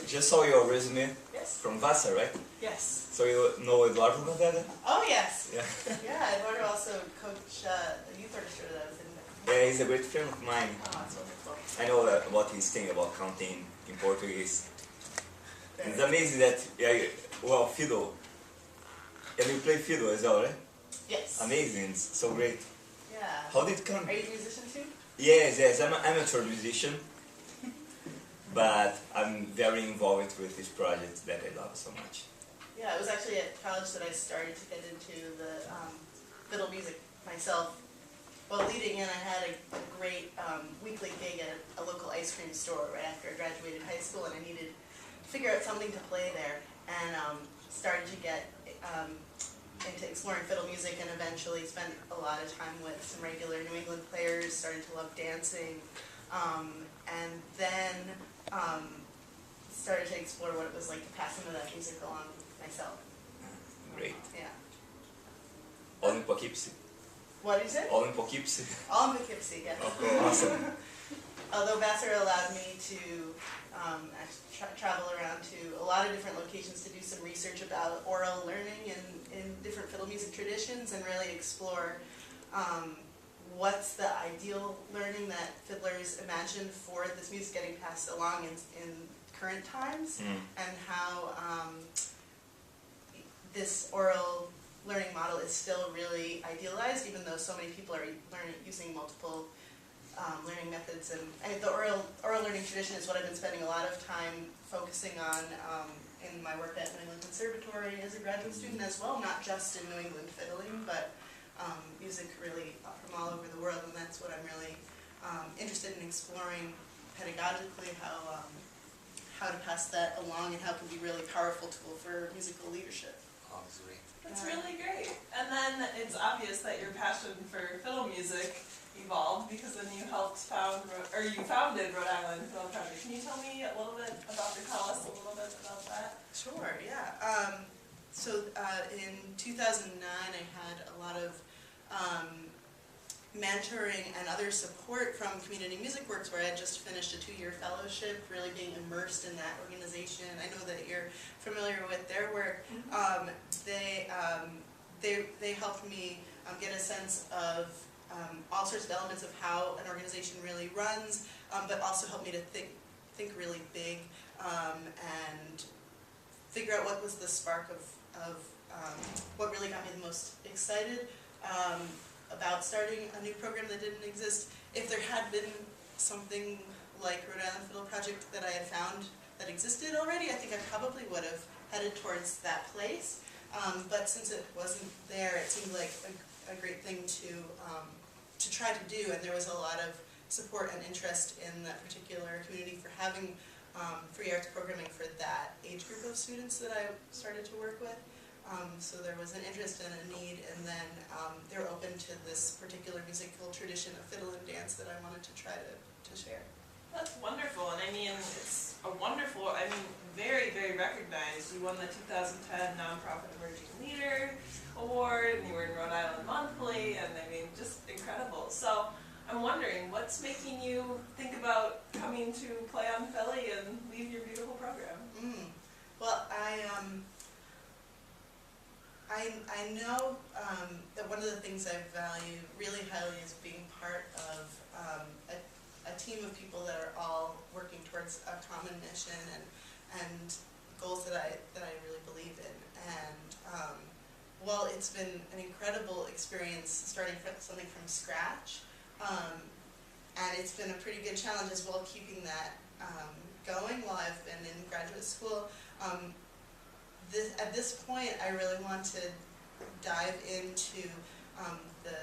just saw your resume Yes. from Vasa, right? Yes. So you know Eduardo Naveda? Oh, yes. Yeah. Yeah, Eduardo also coached the youth orchestra that I was in. Yeah, he's a great friend of mine. Oh, that's wonderful. I know what he's saying about counting in Portuguese. Very It's amazing that, yeah, well, fiddle. And you play fiddle as well, right? Yes. Amazing, it's so great. Yeah. How did it come? Are you a musician too? Yes, I'm an amateur musician. But I'm very involved with this project that I love so much. Yeah, it was actually at college that I started to get into the fiddle music myself. Well, leading in, I had a great weekly gig at a local ice cream store right after I graduated high school, and I needed to figure out something to play there, and started to get into exploring fiddle music, and eventually spent a lot of time with some regular New England players, started to love dancing, and then started to explore what it was like to pass some of that music along myself. Great. Yeah. All in Poughkeepsie. What did you say? All in Poughkeepsie. All in Poughkeepsie, yes. Okay, awesome. Although Vassar allowed me to travel around to a lot of different locations to do some research about oral learning in different fiddle music traditions and really explore what's the ideal learning that fiddlers imagine for this music getting passed along in current times, and how this oral learning model is still really idealized, even though so many people are using multiple learning methods. And the oral learning tradition is what I've been spending a lot of time focusing on in my work at New England Conservatory as a graduate student as well, not just in New England fiddling, but music really from all over the world, and that's what I'm really interested in exploring pedagogically, how to pass that along and how it can be a really powerful tool for musical leadership. Oh, that's great. That's really great. And then it's obvious that your passion for fiddle music evolved because then you founded Rhode Island Fiddle Project. Can you tell me a little bit about, or tell us a little bit about that? Sure, yeah. So in 2009, I had a lot of mentoring and other support from Community Music Works, where I had just finished a 2-year fellowship, really being immersed in that organization. I know that you're familiar with their work. They helped me get a sense of all sorts of elements of how an organization really runs, but also helped me to think really big and figure out what was the spark of what really got me the most excited about starting a new program that didn't exist. If there had been something like Rhode Island Fiddle Project that I had found that existed already, I think I probably would have headed towards that place. But since it wasn't there, it seemed like a great thing to try to do, and there was a lot of support and interest in that particular community for having free arts programming for that age group of students that I started to work with. So there was an interest and a need, and then they were open to this particular musical tradition of fiddle and dance that I wanted to try to share. That's wonderful, and I mean, it's a wonderful, very, very recognized. You won the 2010 Nonprofit Emerging Leader Award, and you were in Rhode Island Monthly, and I mean, just incredible. So I'm wondering, what's making you think about coming to Play on Philly and leave your beautiful program? Well, I know that one of the things I value really highly is being part of a team of people that are all working towards a common mission and goals that I really believe in. And while it's been an incredible experience starting something from scratch, and it's been a pretty good challenge as well keeping that going while I've been in graduate school. At this point, I really want to dive into the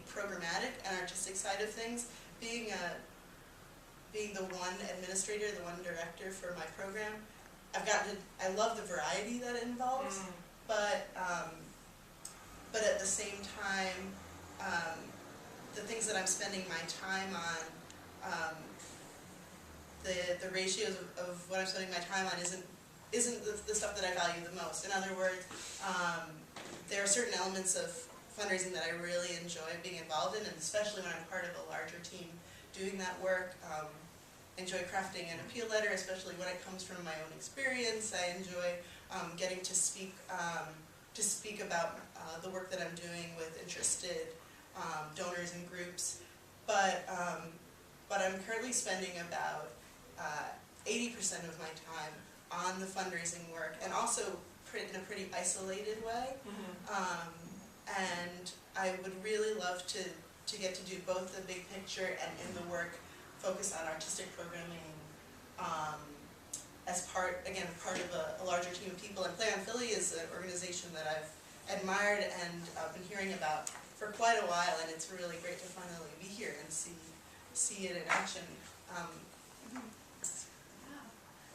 programmatic and artistic side of things. Being the one administrator, the one director for my program, I love the variety that it involves, but at the same time, the things that I'm spending my time on, the ratios of what I'm spending my time on isn't the stuff that I value the most. In other words, there are certain elements of fundraising that I really enjoy being involved in, and especially when I'm part of a larger team doing that work. enjoy crafting an appeal letter, especially when it comes from my own experience. I enjoy getting to speak about the work that I'm doing with interested donors and groups. But I'm currently spending about 80% of my time on the fundraising work, and also in a pretty isolated way. And I would really love to get to do both the big picture and in the work focus on artistic programming as part of a larger team of people. And Play on Philly is an organization that I've admired and been hearing about for quite a while, and it's really great to finally be here and see it in action.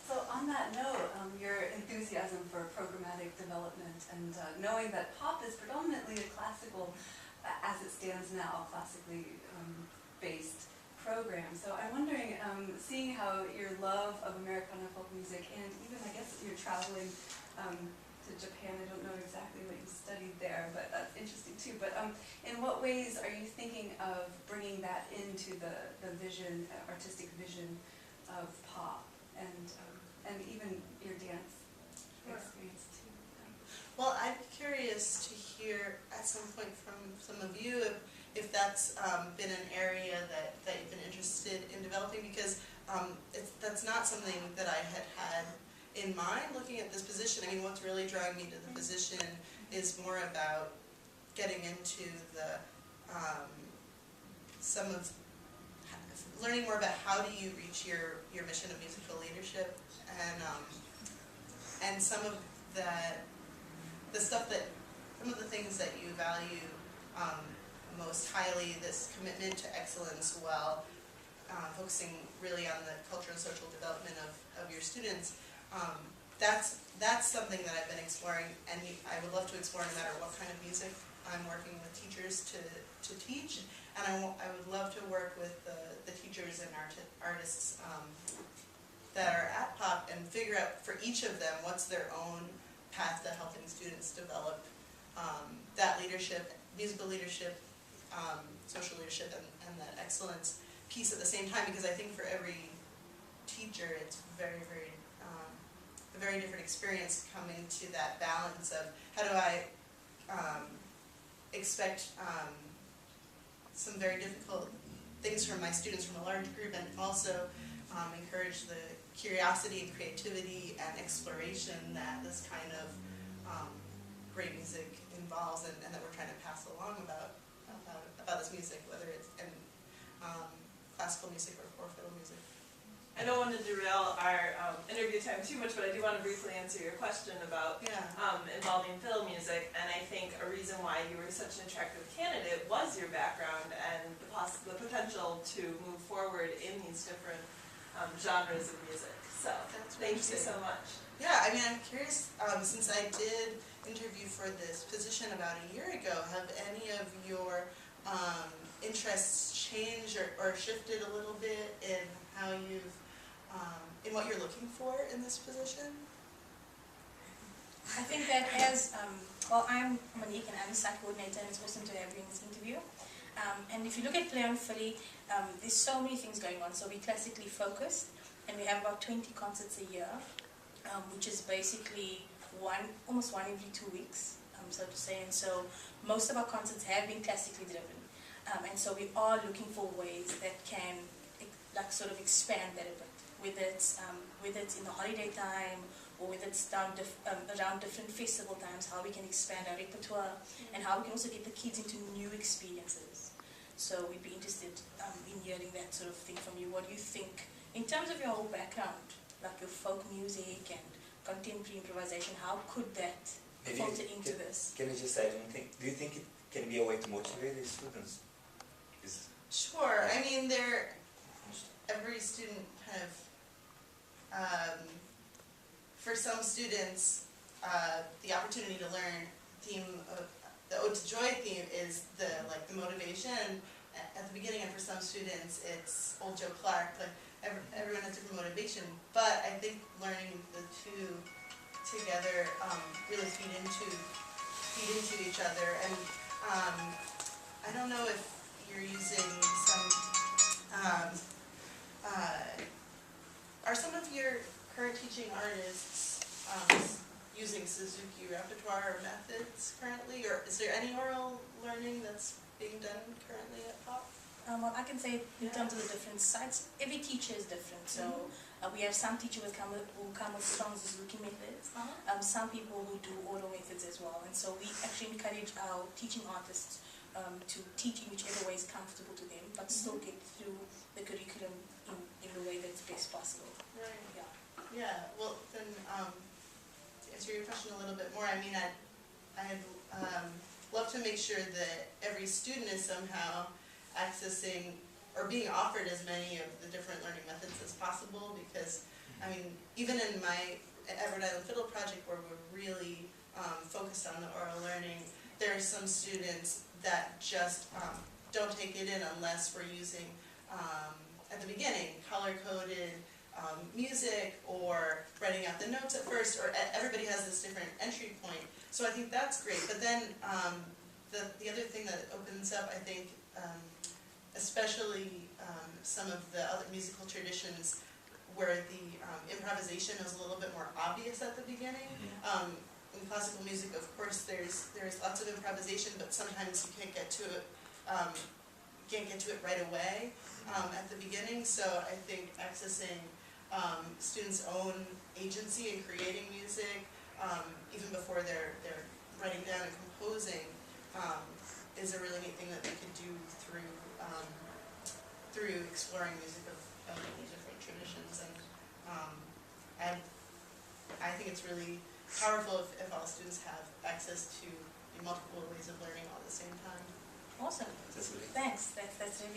So on that note, your enthusiasm for programmatic development and knowing that pop is predominantly a classical, as it stands now, classically based program. So I'm wondering, seeing how your love of Americana folk music, and even I guess you're traveling to Japan, I don't know exactly what you studied there, but that's interesting too. But in what ways are you thinking of bringing that into the vision, artistic vision of pop, and even your dance experience too? Well, I'd be curious to hear at some point from some of you if that's been an area that you've been interested in developing, because that's not something that I had in mind looking at this position. I mean, what's really drawing me to the position is more about getting into the learning more about how do you reach your mission of musical leadership, and some of the things that you value most highly, this commitment to excellence while focusing really on the cultural and social development of your students. That's something that I've been exploring, and I would love to explore no matter what kind of music I'm working with teachers to teach. And I would love to work with the teachers and artists that are at POP and figure out for each of them what's their own path to helping students develop that leadership, musical leadership, social leadership, and that excellence piece at the same time. Because I think for every teacher, it's a very different experience coming to that balance of how do I expect some very difficult things from my students from a large group, and also encourage the curiosity and creativity and exploration that this kind of great music involves, and that we're trying to pass along about this music, whether it's in classical music or fiddle music. I don't want to derail our interview time too much, but I do want to briefly answer your question about involving fiddle music. And I think a reason why you were such an attractive candidate was your background and the potential to move forward in these different genres of music. So thank you so much. Yeah, I mean, I'm curious, since I did interview for this position about a year ago, have any of your interests changed or shifted a little bit in how you've in what you're looking for in this position? I think that I'm Monique and I'm the site coordinator, and it's awesome to have you in this interview. And if you look at Play on Philly, there's so many things going on. So we're classically focused, and we have about 20 concerts a year, which is basically almost one every 2 weeks, so to say. And so most of our concerts have been classically driven. And so we are looking for ways that can sort of expand that a bit, whether it's in the holiday time or whether it's around different festival times, how we can expand our repertoire and how we can also get the kids into new experiences. So we'd be interested in hearing that sort of thing from you. What do you think, in terms of your whole background, like your folk music and contemporary improvisation, how could that filter into this? Can I just say something? Do you think it can be a way to motivate the students? Sure. I mean, every student kind of, for some students, the opportunity to learn the Ode to Joy theme is the motivation at the beginning, and for some students it's Old Joe Clark. Like everyone has different motivation, but I think learning the two together really feed into each other. And I don't know if you're using some Are some of your current teaching artists using Suzuki repertoire or methods currently, or is there any oral learning that's being done currently at POP? Well, I can say in terms of the different sites, every teacher is different. So we have some teachers who come with strong Suzuki methods, some people who do oral methods as well. And so we actually encourage our teaching artists to teach in whichever way is comfortable to them, but still get through the curriculum in the way that's best possible. Right. Yeah. Yeah, well, then, to answer your question a little bit more, I mean, I'd love to make sure that every student is somehow accessing or being offered as many of the different learning methods as possible, because, I mean, even in my Rhode Island Fiddle project, where we're really focused on the oral learning, there are some students that just don't take it in unless we're using, at the beginning, color-coded music, or writing out the notes at first, or everybody has this different entry point. So I think that's great. But then the other thing that opens up, I think, especially some of the other musical traditions where the improvisation is a little bit more obvious at the beginning. In classical music, of course, there's lots of improvisation, but sometimes you can't get to it right away at the beginning. So I think accessing students' own agency in creating music, even before they're writing down and composing, is a really neat thing that they could do through exploring music of these different traditions. And I think it's really powerful if all students have access to the multiple ways of learning all at the same time. Awesome. That's really Thanks. That's really